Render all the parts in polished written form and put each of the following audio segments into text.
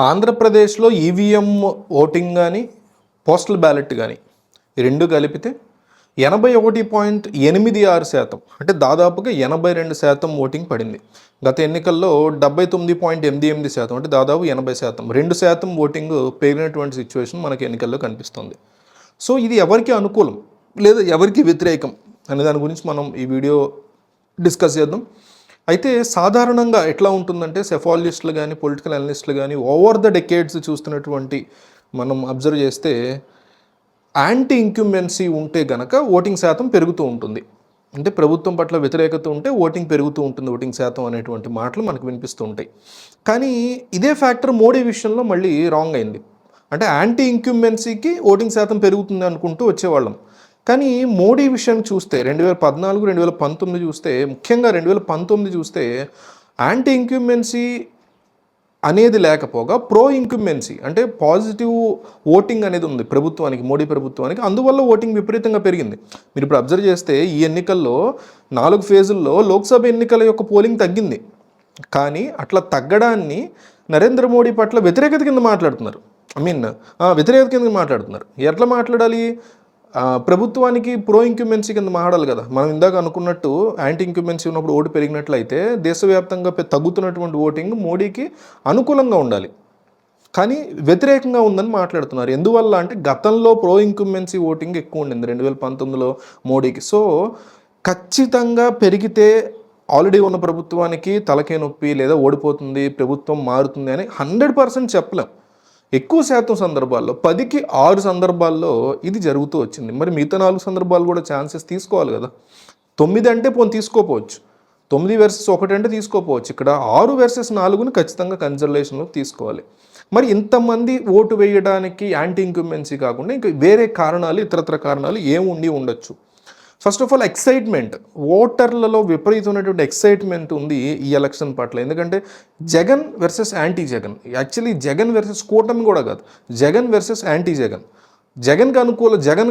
ఆంధ్రప్రదేశ్లో EVM voting కానీ postal ballot కానీ ఈ రెండు కలిపితే 81.86% అంటే దాదాపుగా 82% ఓటింగ్ పడింది. గత ఎన్నికల్లో 79.88% అంటే దాదాపు 80%, 2% ఓటింగ్ పెరిగినటువంటి సిచ్యువేషన్ మనకి ఎన్నికల్లో కనిపిస్తుంది. సో ఇది ఎవరికి అనుకూలం లేదా ఎవరికి వ్యతిరేకం అనే దాని గురించి మనం ఈ వీడియో డిస్కస్ చేద్దాం. అయితే సాధారణంగా ఎట్లా ఉంటుందంటే సెఫాలజిస్టులు కానీ పొలిటికల్ అనలిస్టులు కానీ ఓవర్ ద డెకేడ్స్ చూస్తున్నటువంటి మనం అబ్జర్వ్ చేస్తే యాంటీ ఇంక్యుమెన్సీ ఉంటే గనక ఓటింగ్ శాతం పెరుగుతూ ఉంటుంది. అంటే ప్రభుత్వం పట్ల వ్యతిరేకత ఉంటే ఓటింగ్ పెరుగుతూ ఉంటుంది, ఓటింగ్ శాతం అనేటువంటి మాటలు మనకు వినిపిస్తూ ఉంటాయి. కానీ ఇదే ఫ్యాక్టర్ మోడీ విషయంలో మళ్ళీ రాంగ్ అయింది. అంటే యాంటీ ఇంక్యుమెన్సీకి ఓటింగ్ శాతం పెరుగుతుంది అనుకుంటూ వచ్చేవాళ్ళం. కానీ మోడీ విషయం చూస్తే 2014, 2019 చూస్తే, ముఖ్యంగా 2019 చూస్తే యాంటీ ఇంక్యుమెన్సీ అనేది లేకపోగా ప్రో ఇంక్యుమెన్సీ అంటే పాజిటివ్ ఓటింగ్ అనేది ఉంది ప్రభుత్వానికి, మోడీ ప్రభుత్వానికి. అందువల్ల ఓటింగ్ విపరీతంగా పెరిగింది. మీరు ఇప్పుడు అబ్జర్వ్ చేస్తే ఈ ఎన్నికల్లో 4 ఫేజుల్లో లోక్సభ ఎన్నికల యొక్క పోలింగ్ తగ్గింది. కానీ అట్లా తగ్గడాన్ని నరేంద్ర మోడీ పట్ల వ్యతిరేకత కింద మాట్లాడుతున్నారు. వ్యతిరేకత కింద మాట్లాడుతున్నారు. ఎట్లా మాట్లాడాలి? ప్రభుత్వానికి ప్రో ఇంక్యుమెన్సీ కింద మాట్లాడాలి కదా. మనం ఇందాక అనుకున్నట్టు యాంటీ ఇంక్యుమెన్సీ ఉన్నప్పుడు ఓటు పెరిగినట్లయితే దేశవ్యాప్తంగా తగ్గుతున్నటువంటి ఓటింగ్ మోడీకి అనుకూలంగా ఉండాలి. కానీ వ్యతిరేకంగా ఉందని మాట్లాడుతున్నారు. ఎందువల్ల అంటే గతంలో ప్రో ఇంక్యుమెన్సీ ఓటింగ్ ఎక్కువ ఉండింది 2019లో మోడీకి. సో ఖచ్చితంగా పెరిగితే ఆల్రెడీ ఉన్న ప్రభుత్వానికి తలకే నొప్పి లేదా ఓడిపోతుంది, ప్రభుత్వం మారుతుంది అని 100% చెప్పలేం. ఎక్కువ శాతం సందర్భాల్లో 10కి 6 సందర్భాల్లో ఇది జరుగుతూ వచ్చింది. మరి మిగతా 4 సందర్భాలు కూడా ఛాన్సెస్ తీసుకోవాలి కదా. 9 అంటే పోనీ తీసుకోపోవచ్చు, 9 వర్సెస్ 1 అంటే తీసుకోపోవచ్చు. ఇక్కడ 6 వర్సెస్ 4ని ఖచ్చితంగా కన్సిడరేషన్లో తీసుకోవాలి. మరి ఇంతమంది ఓటు వేయడానికి యాంటీ ఇంక్యుమెన్సీ కాకుండా ఇంకా వేరే కారణాలు, ఇతరత్ర కారణాలు ఏముండి ఉండొచ్చు? ఫస్ట్ ఆఫ్ ఆల్ ఎక్సైట్మెంట్, ఓటర్లలో విపరీతమైనటువంటి ఎక్సైట్మెంట్ ఉంది ఈ ఎలక్షన్ పట్ల. ఎందుకంటే Jagan versus anti Jagan, actually Jagan versus కూటమి కూడా కాదు, జగన్ వర్సెస్ యాంటీ జగన్. జగన్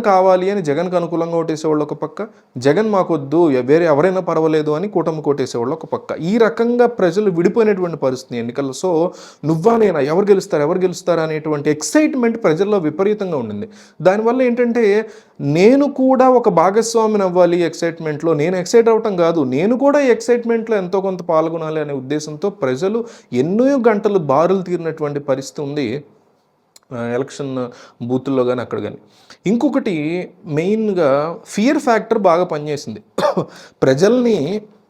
కావాలి అని జగన్కి అనుకూలంగా ఓటేసేవాళ్ళు ఒక పక్క, జగన్ మాకొద్దు వేరే ఎవరైనా పర్వాలేదు అని కూటమి కోటేసేవాళ్ళు ఒక పక్క. ఈ రకంగా ప్రజలు విడిపోయినటువంటి పరిస్థితి ఎన్నికల్లో. సో నువ్వా నేనా, ఎవరు గెలుస్తారు అనేటువంటి ఎక్సైట్మెంట్ ప్రజల్లో విపరీతంగా ఉండింది. దానివల్ల ఏంటంటే నేను కూడా ఒక భాగస్వామిని అవ్వాలి ఎక్సైట్మెంట్లో, నేను ఎక్సైట్ అవ్వటం కాదు, నేను కూడా ఈ ఎక్సైట్మెంట్లో ఎంతో కొంత పాల్గొనాలి అనే ఉద్దేశంతో ప్రజలు ఎన్నో గంటలు బారులు తీరినటువంటి పరిస్థితి ఉంది ఎలక్షన్ బూతుల్లో కానీ అక్కడ కానీ. ఇంకొకటి మెయిన్గా ఫియర్ ఫ్యాక్టర్ బాగా పనిచేసింది. ప్రజల్ని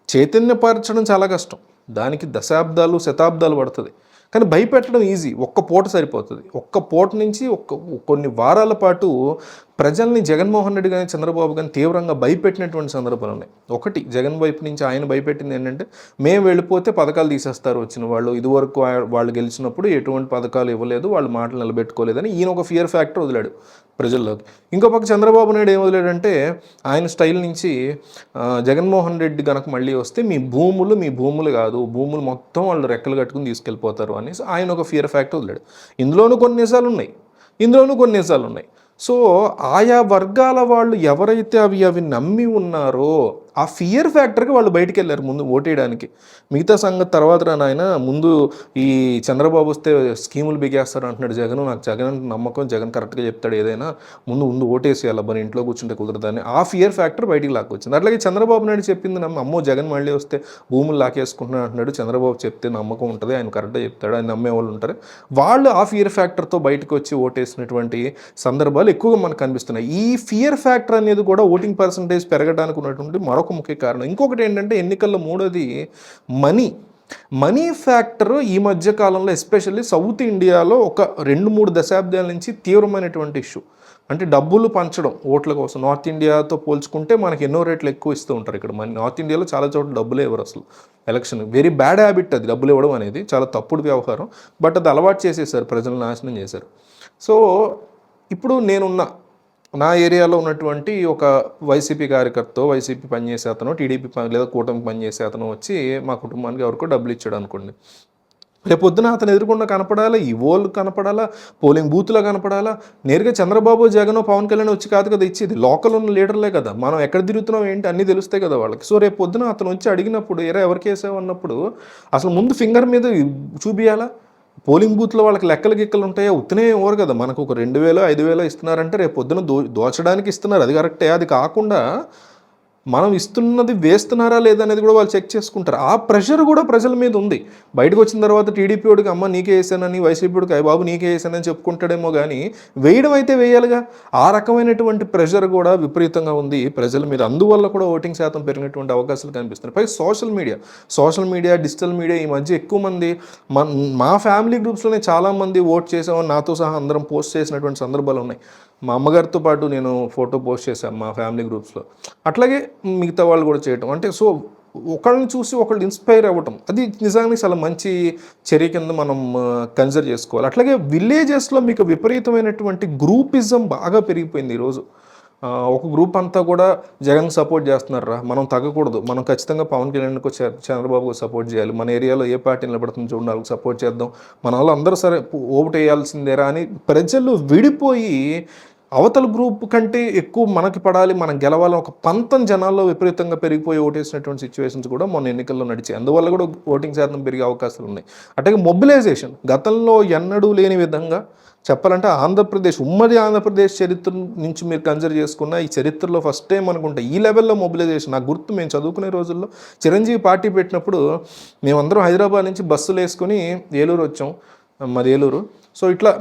చైతన్యపరచడం చాలా కష్టం, దానికి దశాబ్దాలు శతాబ్దాలు పడుతుంది. కానీ భయపెట్టడం ఈజీ, ఒక్క పూట సరిపోతుంది. ఒక్క పూట నుంచి కొన్ని వారాల పాటు ప్రజల్ని జగన్మోహన్ రెడ్డి కానీ చంద్రబాబు కానీ తీవ్రంగా భయపెట్టినటువంటి సందర్భాలు ఉన్నాయి. ఒకటి జగన్ వైపు నుంచి ఆయన భయపెట్టింది ఏంటంటే మేము వెళ్ళిపోతే పథకాలు తీసేస్తారు వచ్చిన వాళ్ళు, ఇదివరకు వాళ్ళు గెలిచినప్పుడు ఎటువంటి పథకాలు ఇవ్వలేదు, వాళ్ళు మాటలు నిలబెట్టుకోలేదని ఈయన ఒక ఫియర్ ఫ్యాక్టర్ వదిలాడు ప్రజల్లోకి. ఇంకో పక్క చంద్రబాబు నాయుడు ఏం వదిలాడంటే ఆయన స్టైల్ నుంచి జగన్మోహన్ రెడ్డి కనుక మళ్ళీ వస్తే మీ భూములు కాదు, భూములు మొత్తం వాళ్ళు రెక్కలు కట్టుకుని తీసుకెళ్ళిపోతారు అనేసి ఆయన ఒక ఫియర్ ఫ్యాక్టర్ వదిలాడు. ఇందులోనూ కొన్ని నిజాలు ఉన్నాయి. సో ఆయా వర్గాల వాళ్ళు ఎవరైతే అవి నమ్మి ఉన్నారో ఆ ఫియర్ ఫ్యాక్టర్కి వాళ్ళు బయటికి వెళ్ళారు ముందు ఓటేయడానికి. మిగతా సంగతి తర్వాత నాయన, ముందు ఈ చంద్రబాబు వస్తే స్కీములు బిగేస్తారు అంటున్నాడు జగన్, నాకు జగన్ నమ్మకం, జగన్ కరెక్ట్గా చెప్తాడు ఏదైనా, ముందు ఓటేసేయాలి అబ్బా, ఇంట్లో కూర్చుంటే కుదరదని ఆ ఫియర్ ఫ్యాక్టర్ బయటికి లాక్కొచ్చింది. అట్లాగే చంద్రబాబు నాయుడు చెప్పింది అమ్మో జగన్ మళ్ళీ వస్తే భూములు లాకేసుకుంటున్నాడు అంటున్నాడు, చంద్రబాబు చెప్తే నమ్మకం ఉంటుంది, ఆయన కరెక్ట్గా చెప్తాడు, ఆయన నమ్మే వాళ్ళు ఉంటారు. వాళ్ళు ఆ ఫియర్ ఫ్యాక్టర్తో బయటకు వచ్చి ఓటేసినటువంటి సందర్భాలు ఎక్కువగా మనకు కనిపిస్తున్నాయి. ఈ ఫియర్ ఫ్యాక్టర్ అనేది కూడా ఓటింగ్ పర్సంటేజ్ పెరగడానికి ఉన్నటువంటి మరొక ముఖ్య కారణం. ఇంకొకటి ఏంటంటే ఎన్నికల్లో మూడోది మనీ ఫ్యాక్టర్. ఈ మధ్య కాలంలో ఎస్పెషల్లీ సౌత్ ఇండియాలో ఒక 2-3 దశాబ్దాల నుంచి తీవ్రమైనటువంటి ఇష్యూ. అంటే డబ్బులు పంచడం ఓట్ల కోసం. నార్త్ ఇండియాతో పోల్చుకుంటే మనకి ఎన్నో రేట్లు ఎక్కువ ఇస్తూ ఉంటారు. ఇక్కడ మన నార్త్ ఇండియాలో చాలా చోట్ల డబ్బులే ఇవ్వరు అసలు. ఎలక్షన్ వెరీ బ్యాడ్ హ్యాబిట్ అది, డబ్బులు ఇవ్వడం అనేది చాలా తప్పుడు వ్యవహారం. బట్ అది అలవాటు చేసేసారు, ప్రజలను నాశనం చేశారు. సో ఇప్పుడు నా ఏరియాలో ఉన్నటువంటి ఒక వైసీపీ కార్యకర్త, వైసీపీ పనిచేసే అతను, టీడీపీ లేదా కూటమి పనిచేసే అతను వచ్చి మా కుటుంబానికి ఎవరికో డబ్బులు ఇచ్చాడు అనుకోండి. రేపొద్దున అతను ఎదురుకుండా కనపడాలా, ఈవోలు కనపడాలా, పోలింగ్ బూత్లో కనపడాలా. నేరుగా చంద్రబాబు, జగన్, పవన్ కళ్యాణ్ వచ్చి కాదు కదా ఇచ్చేది, లోకల్ ఉన్న లీడర్లే కదా. మనం ఎక్కడ తిరుగుతున్నాం ఏంటి అన్నీ తెలుస్తాయి కదా వాళ్ళకి. సో రేపొద్దున అతను వచ్చి అడిగినప్పుడు ఎవరికి వేసావు అన్నప్పుడు అసలు ముందు ఫింగర్ మీద చూపియాలా, పోలింగ్ బూత్లో వాళ్ళకి లెక్కలు గిక్కలు ఉంటాయా? ఉత్తనే ఇవ్వరు కదా. మనకు ఒక 2000 5000 ఇస్తున్నారంటే రేపు పొద్దున దోచడానికి ఇస్తున్నారు, అది కరెక్టే. అది కాకుండా మనం ఇస్తున్నది వేస్తున్నారా లేదా అనేది కూడా వాళ్ళు చెక్ చేసుకుంటారు. ఆ ప్రెషర్ కూడా ప్రజల మీద ఉంది. బయటకు వచ్చిన తర్వాత టీడీపీ వాడికి అమ్మ నీకే వేసానని, వైసీపీ వాడికి అయ్య బాబు నీకే వేసానని చెప్పుకుంటాడేమో కానీ వేయడం అయితే వేయాలిగా. ఆ రకమైనటువంటి ప్రెషర్ కూడా విపరీతంగా ఉంది ప్రజల మీద. అందువల్ల కూడా ఓటింగ్ శాతం పెరిగినటువంటి అవకాశాలు కనిపిస్తున్నాయి. పై సోషల్ మీడియా డిజిటల్ మీడియా ఈ మధ్య ఎక్కువ మంది మా ఫ్యామిలీ గ్రూప్స్లోనే చాలామంది ఓట్ చేసామని నాతో సహా అందరం పోస్ట్ చేసినటువంటి సందర్భాలు ఉన్నాయి. మా అమ్మగారితో పాటు నేను ఫోటో పోస్ట్ చేశాను మా ఫ్యామిలీ గ్రూప్స్లో. అట్లాగే మిగతా వాళ్ళు కూడా చేయటం. అంటే సో ఒకళ్ళని చూసి ఒకళ్ళు ఇన్స్పైర్ అవ్వటం, అది నిజానికి చాలా మంచి చర్య కింద మనం కన్సిడర్ చేసుకోవాలి. అట్లాగే విలేజెస్లో మీకు విపరీతమైనటువంటి గ్రూపిజం బాగా పెరిగిపోయింది ఈరోజు. ఒక గ్రూప్ అంతా కూడా జగన్ సపోర్ట్ చేస్తున్నారా, మనం తగ్గకూడదు, మనం ఖచ్చితంగా పవన్ కళ్యాణ్కి చంద్రబాబుకు సపోర్ట్ చేయాలి, మన ఏరియాలో ఏ పార్టీ నిలబడుతుంది చూడండి వాళ్ళకి సపోర్ట్ చేద్దాం, మన వాళ్ళు అందరూ సరే ఓటు వేయాల్సిందేరా అని ప్రజలు విడిపోయి అవతల గ్రూప్ కంటే ఎక్కువ మనకి పడాలి, మనం గెలవాలని ఒక పంతం జనాల్లో విపరీతంగా పెరిగిపోయి ఓటేసినటువంటి సిచ్యువేషన్స్ కూడా మొన్న ఎన్నికల్లో నడిచాయి. అందువల్ల కూడా ఓటింగ్ శాతం పెరిగే అవకాశాలు ఉన్నాయి. అట్లాగే మొబిలైజేషన్ గతంలో ఎన్నడూ లేని విధంగా చెప్పాలంటే ఆంధ్రప్రదేశ్, ఉమ్మడి ఆంధ్రప్రదేశ్ చరిత్ర నుంచి మీరు కన్సిడర్ చేసుకున్న ఈ చరిత్రలో ఫస్ట్ టైం అనుకుంటా ఈ లెవెల్లో మొబిలైజేషన్. నాకు గుర్తు, మేము చదువుకునే రోజుల్లో చిరంజీవి పార్టీ పెట్టినప్పుడు మేమందరం హైదరాబాద్ నుంచి బస్సులు వేసుకొని ఏలూరు వచ్చాం, మాది ఏలూరు. సో ఇట్లా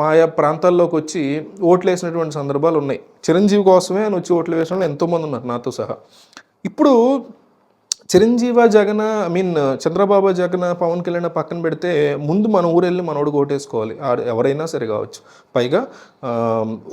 మా ప్రాంతాల్లోకి వచ్చి ఓట్లు వేసినటువంటి సందర్భాలు ఉన్నాయి. చిరంజీవి కోసమే అని వచ్చి ఓట్లు వేసిన వాళ్ళు ఎంతోమంది ఉన్నారు నాతో సహా. ఇప్పుడు చిరంజీవి జగన్ చంద్రబాబు జగన్ పవన్ కళ్యాణ్ పక్కన పెడితే ముందు మన ఊరెళ్ళి మనోడికి ఓటేసుకోవాలి, ఎవరైనా సరే కావచ్చు. పైగా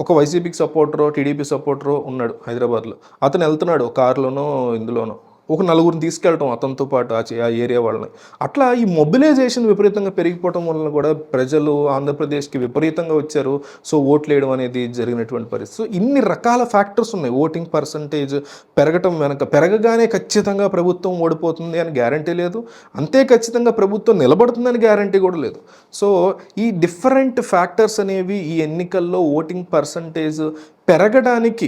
ఒక వైసీపీకి సపోర్టరో టీడీపీ సపోర్టరో ఉన్నాడు హైదరాబాద్లో, అతను వెళ్తున్నాడు కారులోనో ఇందులోనో, ఒక నలుగురిని తీసుకెళ్ళటం అతనితో పాటు ఆ ఏరియా వాళ్ళని. అట్లా ఈ మొబిలైజేషన్ విపరీతంగా పెరిగిపోవటం వలన కూడా ప్రజలు ఆంధ్రప్రదేశ్కి విపరీతంగా వచ్చారు. సో ఓట్లు వేయడం అనేది జరిగినటువంటి పరిస్థితి. సో ఇన్ని రకాల ఫ్యాక్టర్స్ ఉన్నాయి. ఓటింగ్ పర్సంటేజ్ పెరగటం వెనక, పెరగగానే ఖచ్చితంగా ప్రభుత్వం ఓడిపోతుంది అని గ్యారంటీ లేదు, అంతే ఖచ్చితంగా ప్రభుత్వం నిలబడుతుందని గ్యారంటీ కూడా లేదు. సో ఈ డిఫరెంట్ ఫ్యాక్టర్స్ అనేవి ఈ ఎన్నికల్లో ఓటింగ్ పర్సంటేజ్ పెరగడానికి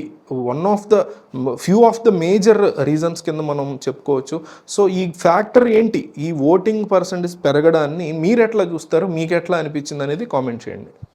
few of the major reasons కింద మనం చెప్పుకోవచ్చు. సో ఈ ఫ్యాక్టర్ ఏంటి, ఈ ఓటింగ్ పర్సంటేజ్ పెరగడాన్ని మీరు ఎట్లా చూస్తారు, మీకు ఎట్లా అనిపించింది అనేది కామెంట్ చేయండి.